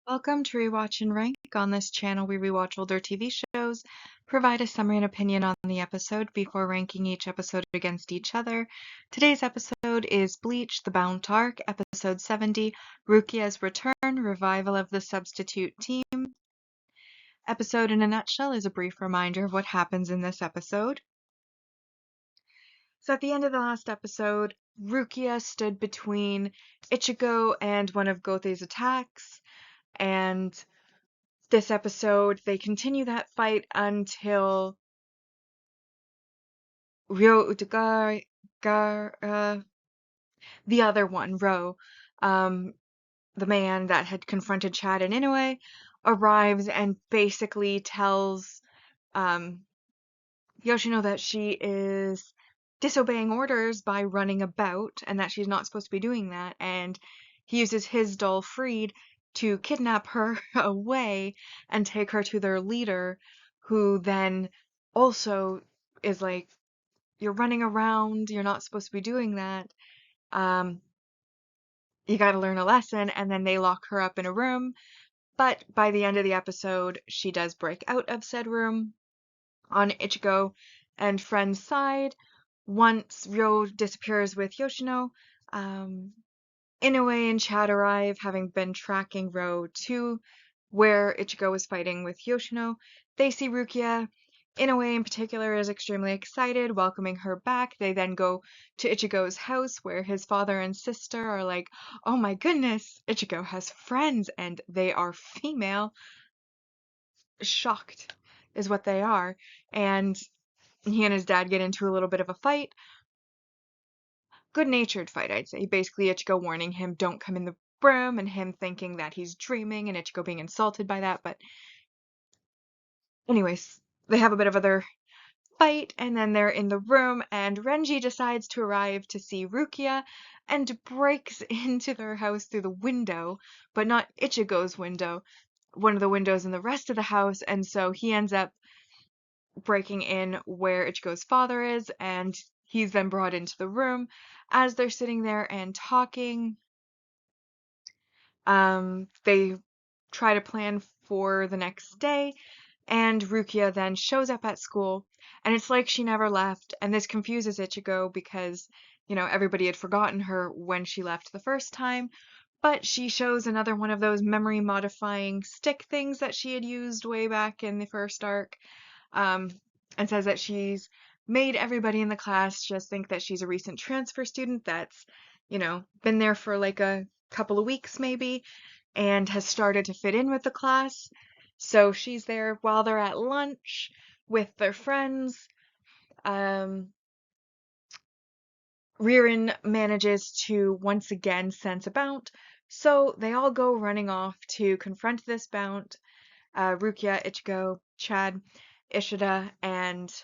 Welcome to Rewatch-and-Rank. On this channel, we rewatch older TV shows, provide a summary and opinion on the episode before ranking each episode against each other. Today's episode is Bleach, The Bount Arc, Episode 70, Rukia's Return, Revival of the Substitute Team. Episode in a nutshell is a brief reminder of what happens in this episode. So at the end of the last episode, Rukia stood between Ichigo and one of Gothei's attacks, and this episode, they continue that fight until the other one, Ro, the man that had confronted Chad and Inoue, arrives and basically tells Yoshino that she is disobeying orders by running about and that she's not supposed to be doing that, and he uses his doll Freed to kidnap her away and take her to their leader, who then also is like, you're running around, you're not supposed to be doing that, you gotta learn a lesson, and then they lock her up in a room. But by the end of the episode, she does break out of said room on Ichigo and friend's side. Once Ryo disappears with Yoshino, Inoue and Chad arrive, having been tracking Ro to where Ichigo was fighting with Yoshino. They see Rukia. Inoue in particular is extremely excited, welcoming her back. They then go to Ichigo's house where his father and sister are like, oh my goodness, Ichigo has friends and they are female. Shocked is what they are. And he and his dad get into a little bit of a fight. Good-natured fight, I'd say. Basically, Ichigo warning him, don't come in the room, and him thinking that he's dreaming, and Ichigo being insulted by that. But anyways, they have a bit of other fight, and then they're in the room, and Renji decides to arrive to see Rukia and breaks into their house through the window, but not Ichigo's window, one of the windows in the rest of the house, and so he ends up breaking in where Ichigo's father is, and he's then brought into the room. As they're sitting there and talking, they try to plan for the next day, and Rukia then shows up at school, and it's like she never left, and this confuses Ichigo because, everybody had forgotten her when she left the first time, but she shows another one of those memory-modifying stick things that she had used way back in the first arc, and says that she's made everybody in the class just think that she's a recent transfer student that's, been there for like a couple of weeks maybe, and has started to fit in with the class. So she's there while they're at lunch with their friends. Ririn manages to once again sense a Bount, so they all go running off to confront this Bount. Rukia, Ichigo, Chad, Ishida, and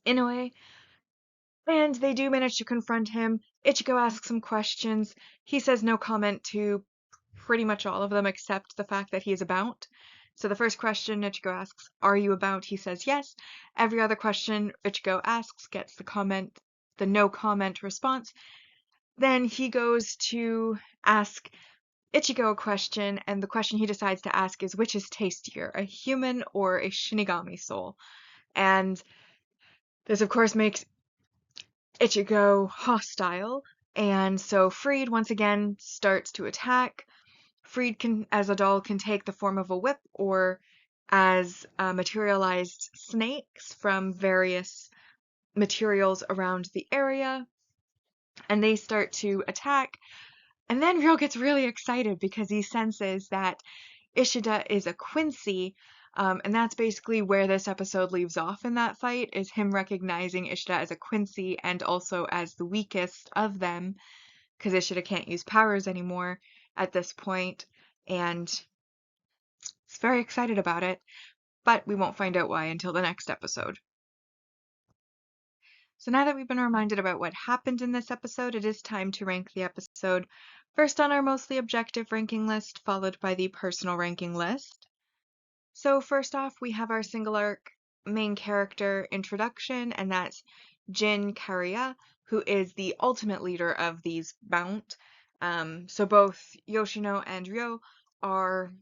Inoue. And they do manage to confront him. Ichigo asks some questions. He says no comment to pretty much all of them except the fact that he is a Bount. So the first question Ichigo asks, are you a Bount? He says yes. Every other question Ichigo asks gets the no comment response. Then he goes to ask Ichigo a question, and the question he decides to ask is, which is tastier, a human or a Shinigami soul? And this, of course, makes Ichigo hostile, and so Freed once again starts to attack. Freed can, as a doll, can take the form of a whip or as materialized snakes from various materials around the area, and they start to attack. And then Ryo gets really excited because he senses that Ishida is a Quincy, and that's basically where this episode leaves off in that fight, is him recognizing Ishida as a Quincy and also as the weakest of them, because Ishida can't use powers anymore at this point, and he's very excited about it, but we won't find out why until the next episode. So now that we've been reminded about what happened in this episode, it is time to rank the episode, first on our mostly objective ranking list, followed by the personal ranking list. So first off, we have our single arc main character introduction, and that's Jin Kariya, who is the ultimate leader of these Bount. So both Yoshino and Ryo are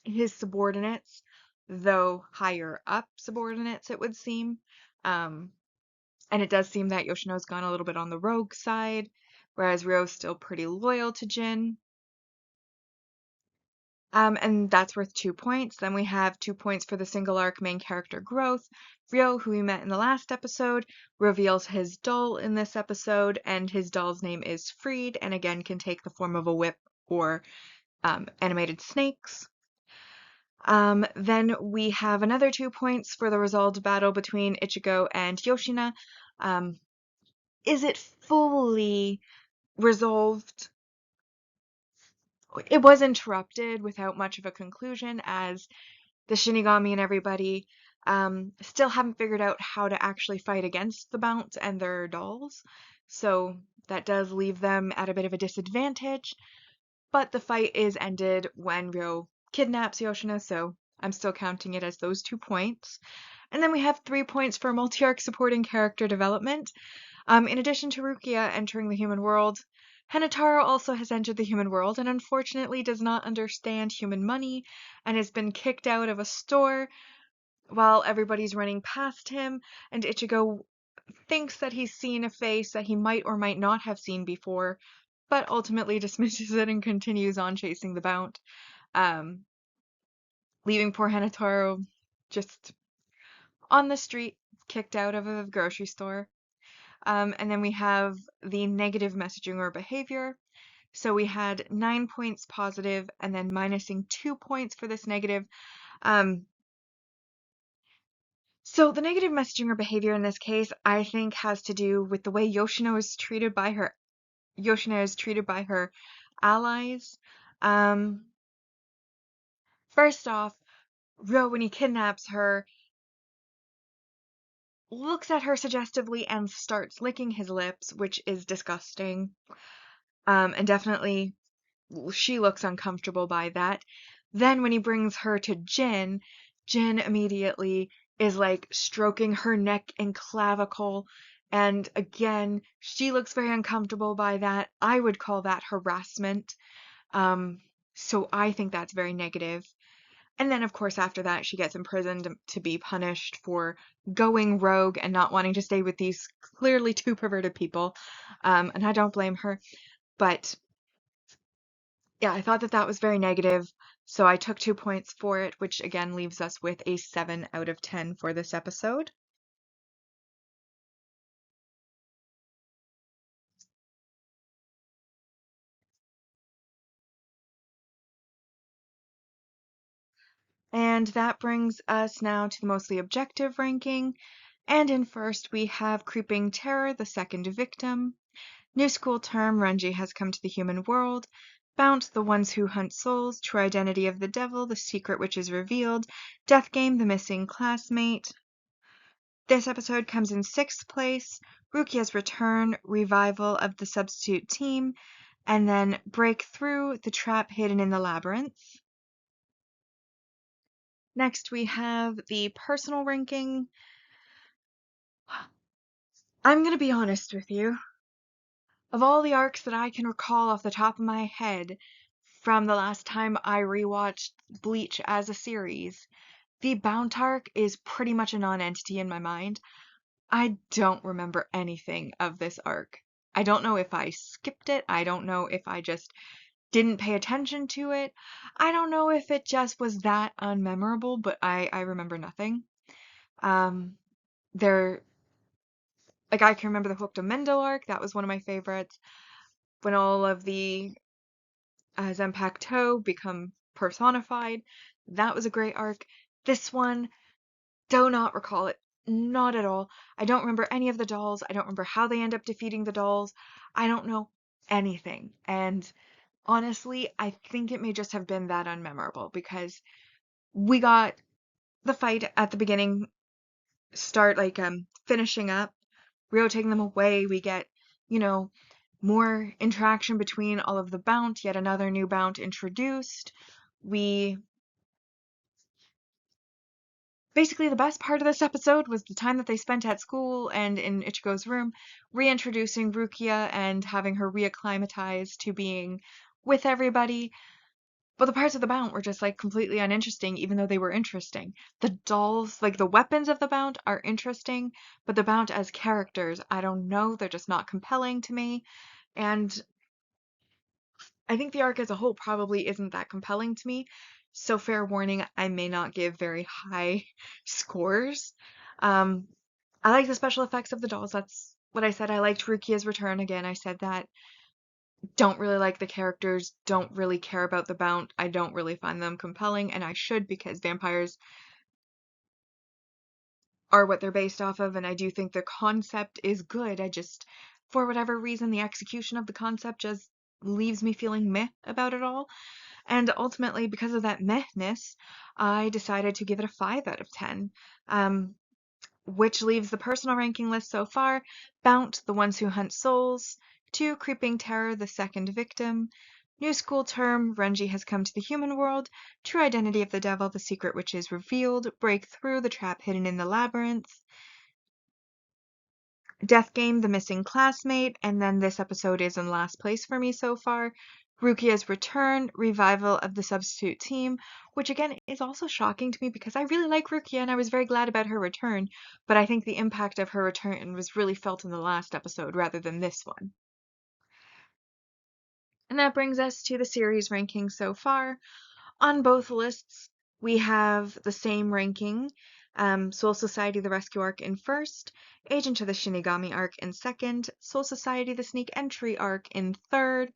his subordinates, though higher up subordinates, it would seem. Um, and it does seem that Yoshino's gone a little bit on the rogue side, whereas Ryo's still pretty loyal to Jin. And that's worth 2 points. Then we have 2 points for the single arc main character growth. Ryo, who we met in the last episode, reveals his doll in this episode, and his doll's name is Freed, and again can take the form of a whip or animated snakes. Then we have another 2 points for the resolved battle between Ichigo and Yoshina. Is it fully resolved? It was interrupted without much of a conclusion, as the Shinigami and everybody still haven't figured out how to actually fight against the Bounce and their dolls. So that does leave them at a bit of a disadvantage. But the fight is ended when Ryo kidnaps Yoshina, so I'm still counting it as those 2 points. And then we have 3 points for multi-arc supporting character development. In addition to Rukia entering the human world, Hanataro also has entered the human world and unfortunately does not understand human money and has been kicked out of a store while everybody's running past him, and Ichigo thinks that he's seen a face that he might or might not have seen before, but ultimately dismisses it and continues on chasing the Bount, leaving poor Hanataro just on the street, kicked out of a grocery store. And then we have the negative messaging or behavior. So we had 9 points positive and then minusing 2 points for this negative. So the negative messaging or behavior in this case, I think, has to do with the way Yoshina is treated by her allies. First off, Ryo, when he kidnaps her, looks at her suggestively and starts licking his lips, which is disgusting. And definitely she looks uncomfortable by that. Then when he brings her to Jin, Jin immediately is like stroking her neck and clavicle. And again, she looks very uncomfortable by that. I would call that harassment. So I think that's very negative. And then, of course, after that, she gets imprisoned to be punished for going rogue and not wanting to stay with these clearly two perverted people. And I don't blame her. But yeah, I thought that that was very negative. So I took 2 points for it, which again leaves us with a 7 out of 10 for this episode. And that brings us now to the mostly objective ranking. And in first, we have Creeping Terror, the second victim. New school term, Renji has come to the human world. Bount, the ones who hunt souls. True identity of the devil, the secret which is revealed. Death Game, the missing classmate. This episode comes in sixth place. Rukia's return, revival of the substitute team. And then Breakthrough, the trap hidden in the labyrinth. Next, we have the personal ranking. I'm going to be honest with you. Of all the arcs that I can recall off the top of my head from the last time I rewatched Bleach as a series, the Bount arc is pretty much a non-entity in my mind. I don't remember anything of this arc. I don't know if I skipped it. I don't know if I just didn't pay attention to it. I don't know if it just was that unmemorable, but I remember nothing. There, like, I can remember the Hooked Mendel arc. That was one of my favorites. When all of the Zanpakuto become personified, that was a great arc. This one, do not recall it. Not at all. I don't remember any of the dolls. I don't remember how they end up defeating the dolls. I don't know anything. And honestly, I think it may just have been that unmemorable because we got the fight at the beginning start finishing up, Rio taking them away. We get, you know, more interaction between all of the Bount, yet another new Bount introduced. We Basically, the best part of this episode was the time that they spent at school and in Ichigo's room, reintroducing Rukia and having her reacclimatize to being with everybody. But the parts of the Bount were just like completely uninteresting, even though they were interesting. The dolls, like the weapons of the Bount, are interesting, but the Bount as characters, I don't know, they're just not compelling to me. And I think the arc as a whole probably isn't that compelling to me. So fair warning, I may not give very high scores. Um, I like the special effects of the dolls. That's what I said. I liked Rukia's return again. I said that. Don't really like the characters, don't really care about the Bount. I don't really find them compelling, and I should because vampires are what they're based off of, and I do think the concept is good. I just, for whatever reason, the execution of the concept just leaves me feeling meh about it all. And ultimately, because of that mehness, I decided to give it a 5 out of 10. Which leaves the personal ranking list so far: Bount, the ones who hunt souls; 2, Creeping Terror, the second victim; new school term, Renji has come to the human world; true identity of the devil, the secret which is revealed; break through, the trap hidden in the labyrinth; Death Game, the missing classmate; and then this episode is in last place for me so far: Rukia's return, revival of the substitute team, which again is also shocking to me because I really like Rukia and I was very glad about her return, but I think the impact of her return was really felt in the last episode rather than this one. And that brings us to the series ranking so far. On both lists, we have the same ranking. Soul Society the Rescue arc in first, Agent of the Shinigami arc in second, Soul Society the Sneak Entry arc in third,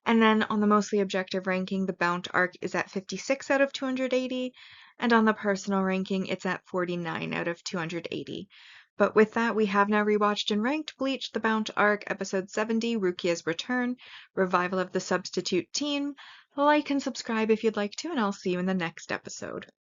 and then on the mostly objective ranking, the Bount arc is at 56 out of 280, and on the personal ranking, it's at 49 out of 280. But with that, we have now rewatched and ranked Bleach, the Bount arc, episode 70, Rukia's Return, Revival of the Substitute Team. Like and subscribe if you'd like to, and I'll see you in the next episode.